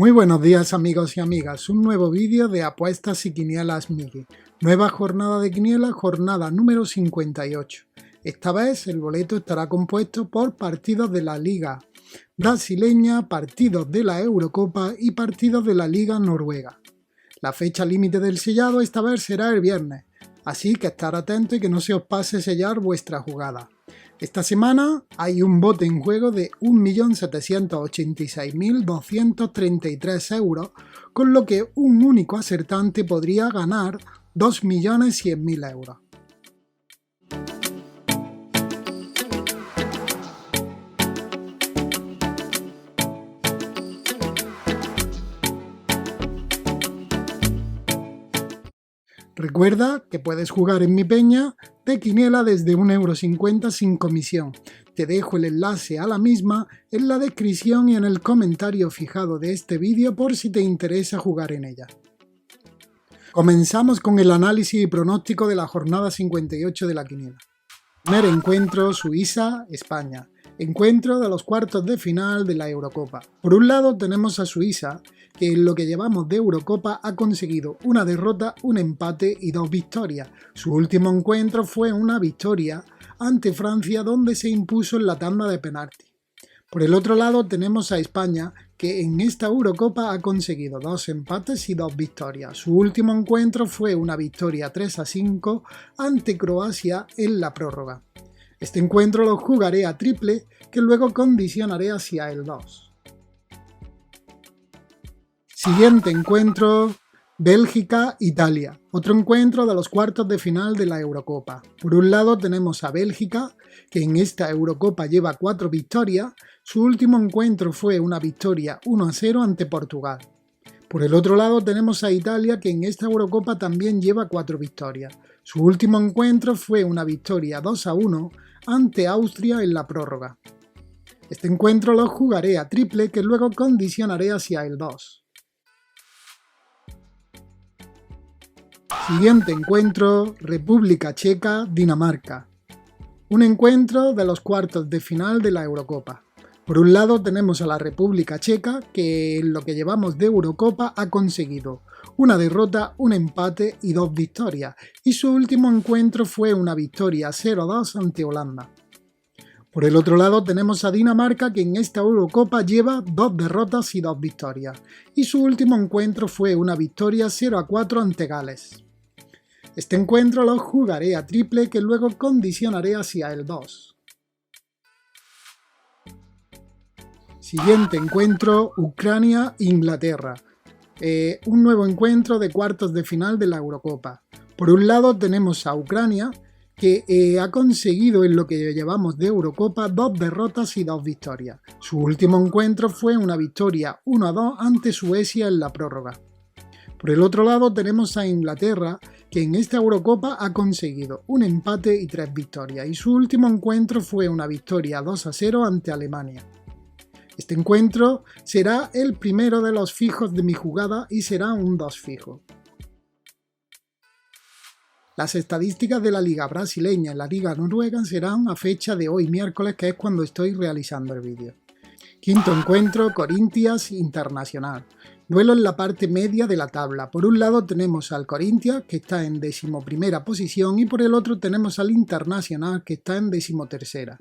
Muy buenos días amigos y amigas, un nuevo vídeo de apuestas y quinielas Miki. Nueva jornada de quinielas, jornada número 58. Esta vez el boleto estará compuesto por partidos de la Liga brasileña, partidos de la Eurocopa y partidos de la Liga noruega. La fecha límite del sellado esta vez será el viernes, así que estar atentos y que no se os pase sellar vuestra jugada. Esta semana hay un bote en juego de 1.786.233 euros, con lo que un único acertante podría ganar 2.100.000 euros. Recuerda que puedes jugar en mi peña de quiniela desde 1,50 € sin comisión. Te dejo el enlace a la misma en la descripción y en el comentario fijado de este vídeo por si te interesa jugar en ella. Comenzamos con el análisis y pronóstico de la jornada 58 de la quiniela. Primer encuentro, Suiza-España. Encuentro de los cuartos de final de la Eurocopa. Por un lado tenemos a Suiza, que en lo que llevamos de Eurocopa ha conseguido una derrota, un empate y 2 victorias. Su último encuentro fue una victoria ante Francia, donde se impuso en la tanda de penalti. Por el otro lado tenemos a España, que en esta Eurocopa ha conseguido 2 empates y 2 victorias. Su último encuentro fue una victoria 3-5 ante Croacia en la prórroga. Este encuentro lo jugaré a triple, que luego condicionaré hacia el 2. Siguiente encuentro, Bélgica-Italia. Otro encuentro de los cuartos de final de la Eurocopa. Por un lado tenemos a Bélgica, que en esta Eurocopa lleva 4 victorias. Su último encuentro fue una victoria 1-0 ante Portugal. Por el otro lado tenemos a Italia, que en esta Eurocopa también lleva 4 victorias. Su último encuentro fue una victoria 2-1 ante Austria en la prórroga. Este encuentro lo jugaré a triple, que luego condicionaré hacia el 2. Siguiente encuentro, República Checa-Dinamarca. Un encuentro de los cuartos de final de la Eurocopa. Por un lado tenemos a la República Checa, que en lo que llevamos de Eurocopa ha conseguido una derrota, un empate y 2 victorias, y su último encuentro fue una victoria 0-2 ante Holanda. Por el otro lado tenemos a Dinamarca, que en esta Eurocopa lleva 2 derrotas y 2 victorias, y su último encuentro fue una victoria 0-4 ante Gales. Este encuentro lo jugaré a triple, que luego condicionaré hacia el 2. Siguiente encuentro, Ucrania-Inglaterra. Un nuevo encuentro de cuartos de final de la Eurocopa. Por un lado tenemos a Ucrania, que ha conseguido en lo que llevamos de Eurocopa 2 derrotas y 2 victorias. Su último encuentro fue una victoria 1-2 ante Suecia en la prórroga. Por el otro lado tenemos a Inglaterra, que en esta Eurocopa ha conseguido un empate y 3 victorias, y su último encuentro fue una victoria 2-0 ante Alemania. Este encuentro será el primero de los fijos de mi jugada y será un 2 fijo. Las estadísticas de la Liga brasileña y la Liga noruega serán a fecha de hoy miércoles, que es cuando estoy realizando el vídeo. Quinto encuentro, Corinthians Internacional. Duelo en la parte media de la tabla. Por un lado tenemos al Corinthians, que está en 11ª posición, y por el otro tenemos al Internacional, que está en 13ª.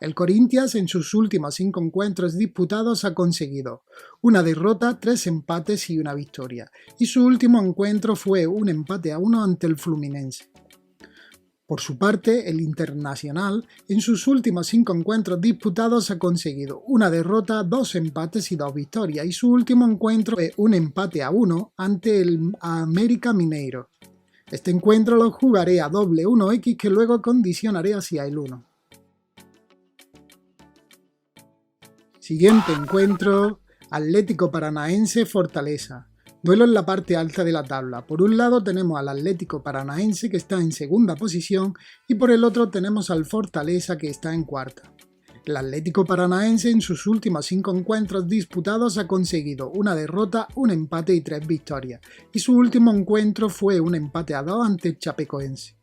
El Corinthians en sus últimos 5 encuentros disputados ha conseguido una derrota, 3 empates y una victoria, y su último encuentro fue un empate a 1 ante el Fluminense. Por su parte, el Internacional en sus últimos 5 encuentros disputados ha conseguido una derrota, 2 empates y 2 victorias, y su último encuentro fue un empate a 1 ante el América Mineiro. Este encuentro lo jugaré a doble 1x, que luego condicionaré hacia el 1. Siguiente encuentro, Atlético Paranaense Fortaleza. Duelo en la parte alta de la tabla. Por un lado tenemos al Atlético Paranaense, que está en 2ª posición, y por el otro tenemos al Fortaleza, que está en 4ª. El Atlético Paranaense en sus últimos 5 encuentros disputados ha conseguido una derrota, un empate y 3 victorias, y su último encuentro fue un empate a 2 ante el Chapecoense.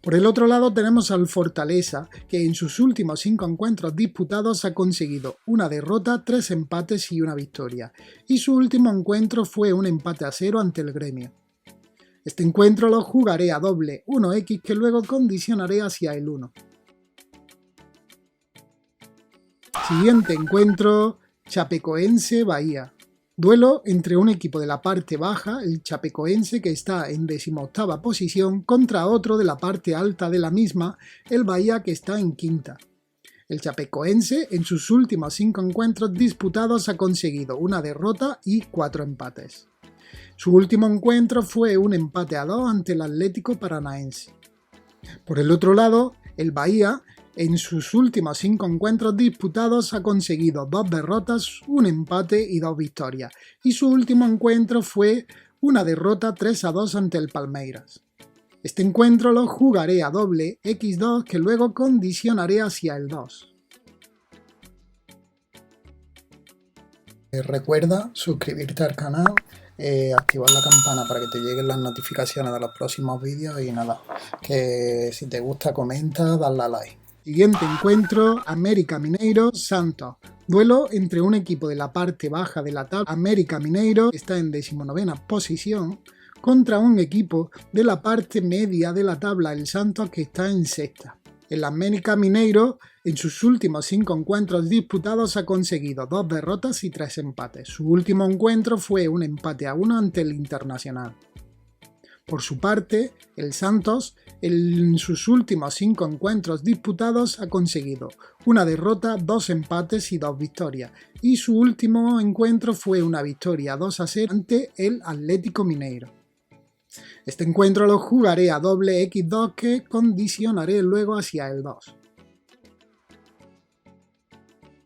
Por el otro lado tenemos al Fortaleza, que en sus últimos 5 encuentros disputados ha conseguido una derrota, 3 empates y una victoria, y su último encuentro fue un empate a 0 ante el Gremio. Este encuentro lo jugaré a doble 1x que luego condicionaré hacia el 1. Siguiente encuentro, Chapecoense Bahía. Duelo entre un equipo de la parte baja, el Chapecoense, que está en 18ª posición, contra otro de la parte alta de la misma, el Bahía, que está en 5ª. El Chapecoense en sus últimos 5 encuentros disputados ha conseguido una derrota y 4 empates. Su último encuentro fue un empate a 2 ante el Atlético Paranaense. Por el otro lado, el Bahía en sus últimos 5 encuentros disputados ha conseguido 2 derrotas, un empate y 2 victorias, y su último encuentro fue una derrota 3 a 2 ante el Palmeiras. Este encuentro lo jugaré a doble x2 que luego condicionaré hacia el 2. Recuerda suscribirte al canal, activar la campana para que te lleguen las notificaciones de los próximos vídeos y nada, que si te gusta comenta, dale a like. Siguiente encuentro, América Mineiro Santos. Duelo entre un equipo de la parte baja de la tabla, América Mineiro, que está en 19ª posición, contra un equipo de la parte media de la tabla, el Santos, que está en 6ª. El América Mineiro en sus últimos 5 encuentros disputados ha conseguido 2 derrotas y 3 empates. Su último encuentro fue un empate a 1 ante el Internacional. Por su parte, el Santos en sus últimos 5 encuentros disputados ha conseguido una derrota, 2 empates y 2 victorias, y su último encuentro fue una victoria 2 a 0 ante el Atlético Mineiro. Este encuentro lo jugaré a doble x2 que condicionaré luego hacia el 2.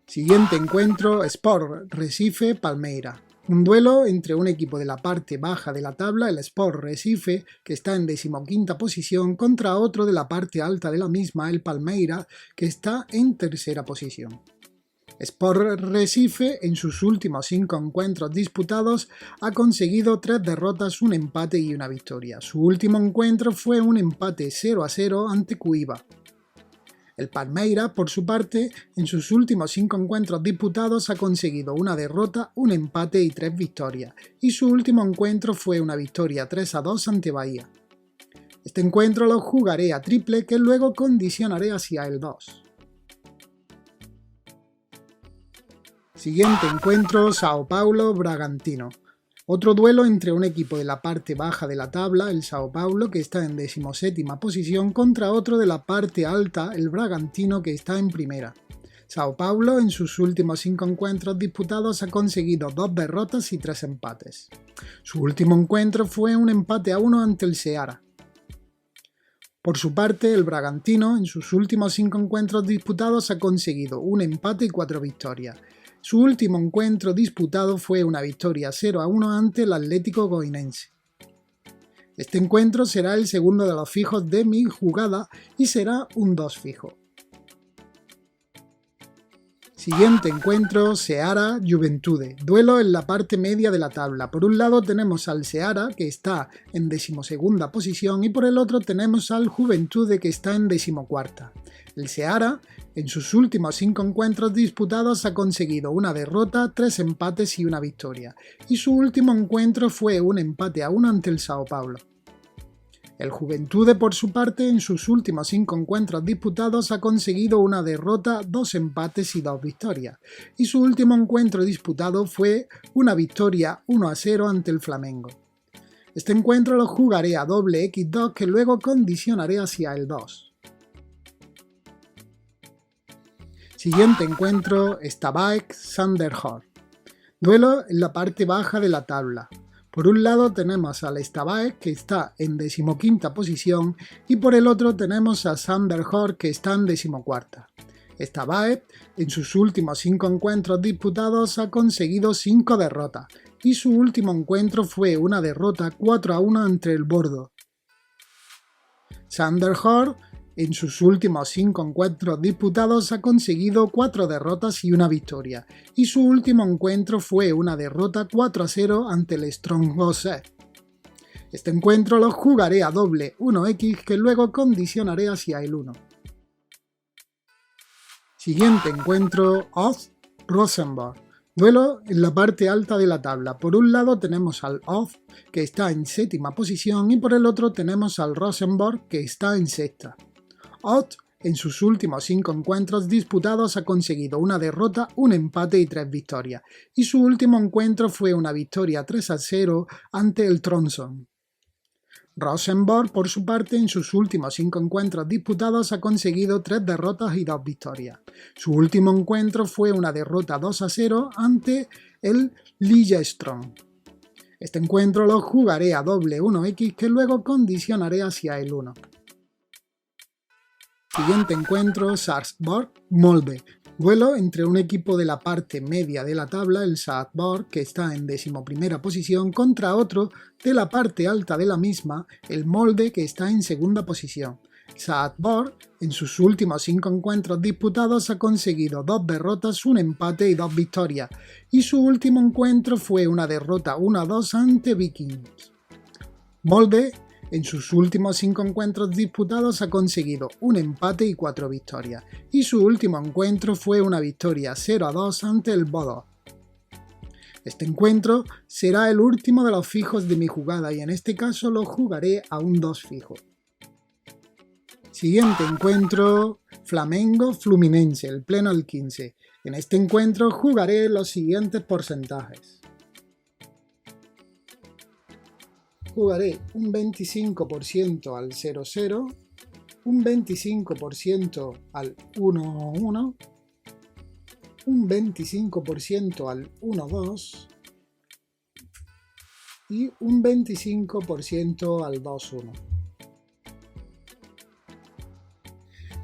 Siguiente encuentro, Sport Recife Palmeiras. Un duelo entre un equipo de la parte baja de la tabla, el Sport Recife, que está en 15ª posición, contra otro de la parte alta de la misma, el Palmeiras, que está en 3ª posición. Sport Recife en sus últimos 5 encuentros disputados ha conseguido 3 derrotas, un empate y una victoria. Su último encuentro fue un empate 0 a 0 ante Cuiabá. El Palmeiras, por su parte, en sus últimos 5 encuentros disputados ha conseguido una derrota, un empate y 3 victorias, y su último encuentro fue una victoria 3 a 2 ante Bahía. Este encuentro lo jugaré a triple que luego condicionaré hacia el 2. Siguiente encuentro, Sao Paulo Bragantino. Otro duelo entre un equipo de la parte baja de la tabla, el Sao Paulo, que está en 17ª posición, contra otro de la parte alta, el Bragantino, que está en 1ª. Sao Paulo en sus últimos 5 encuentros disputados ha conseguido 2 derrotas y 3 empates. Su último encuentro fue un empate a 1 ante el Ceará. Por su parte, el Bragantino en sus últimos 5 encuentros disputados ha conseguido un empate y 4 victorias. Su último encuentro disputado fue una victoria 0 a 1 ante el Atlético Goianiense. Este encuentro será el segundo de los fijos de mi jugada y será un 2 fijo. Siguiente encuentro, Ceará Juventude. Duelo en la parte media de la tabla. Por un lado tenemos al Ceará, que está en 12ª posición, y por el otro tenemos al Juventude, que está en 14ª. El Ceará, en sus últimos 5 encuentros disputados, ha conseguido una derrota, 3 empates y una victoria, y su último encuentro fue un empate a 1 ante el Sao Paulo. El Juventude, por su parte, en sus últimos 5 encuentros disputados ha conseguido una derrota, 2 empates y 2 victorias, y su último encuentro disputado fue una victoria 1 a 0 ante el Flamengo. Este encuentro lo jugaré a doble x2 que luego condicionaré hacia el 2. Siguiente encuentro, Stabæk Sandefjord. Duelo en la parte baja de la tabla. Por un lado tenemos al Stabæk, que está en 15ª posición, y por el otro tenemos a Sandefjord, que está en 14ª. Stabæk, en sus últimos 5 encuentros disputados, ha conseguido 5 derrotas, y su último encuentro fue una derrota 4 a 1 ante el Bordeaux. Sandefjord, en sus últimos 5 encuentros disputados, ha conseguido 4 derrotas y una victoria, y su último encuentro fue una derrota 4 a 0 ante el Strømsgodset. Este encuentro lo jugaré a doble 1x que luego condicionaré hacia el 1. Siguiente encuentro, Oz-Rosenborg. Duelo en la parte alta de la tabla. Por un lado tenemos al Oz, que está en séptima posición, y por el otro tenemos al Rosenborg, que está en sexta. Oz, en sus últimos 5 encuentros disputados, ha conseguido una derrota, un empate y 3 victorias, y su último encuentro fue una victoria 3-0 ante el Tromsø. Rosenborg, por su parte, en sus últimos 5 encuentros disputados ha conseguido 3 derrotas y 2 victorias. Su último encuentro fue una derrota 2-0 ante el Lillestrøm. Este encuentro lo jugaré a doble 1x que luego condicionaré hacia el 1. Siguiente encuentro, Sarpsborg-Molde. Duelo entre un equipo de la parte media de la tabla, el Sarpsborg, que está en 11ª posición, contra otro de la parte alta de la misma, el Molde, que está en 2ª posición. Sarpsborg, en sus últimos 5 encuentros disputados, ha conseguido 2 derrotas, un empate y 2 victorias, y su último encuentro fue una derrota 1-2 ante Vikings. Molde, en sus últimos 5 encuentros disputados ha conseguido un empate y 4 victorias, y su último encuentro fue una victoria 0-2 ante el Bodø. Este encuentro será el último de los fijos de mi jugada y en este caso lo jugaré a un 2 fijo. Siguiente encuentro, Flamengo-Fluminense, el pleno al 15. En este encuentro jugaré los siguientes porcentajes. Jugaré un 25% al 0-0, un 25% al 1-1, un 25% al 1-2 y un 25% al 2-1.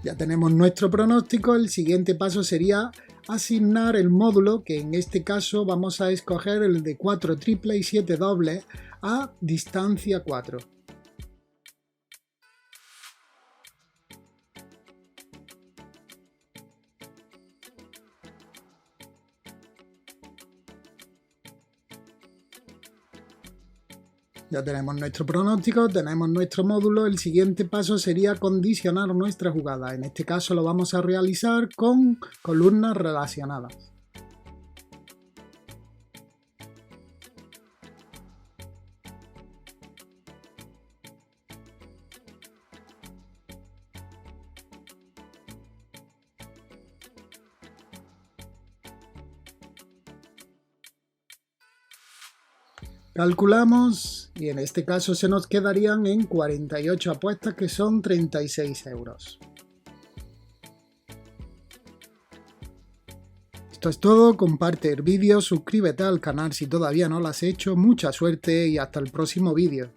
Ya tenemos nuestro pronóstico, el siguiente paso sería asignar el módulo, que en este caso vamos a escoger el de 4 triples y 7 dobles a distancia 4. Ya tenemos nuestro pronóstico, tenemos nuestro módulo, el siguiente paso sería condicionar nuestra jugada. En este caso lo vamos a realizar con columnas relacionadas. Calculamos y en este caso se nos quedarían en 48 apuestas, que son 36 euros. Esto es todo, comparte el vídeo, suscríbete al canal si todavía no lo has hecho, mucha suerte y hasta el próximo vídeo.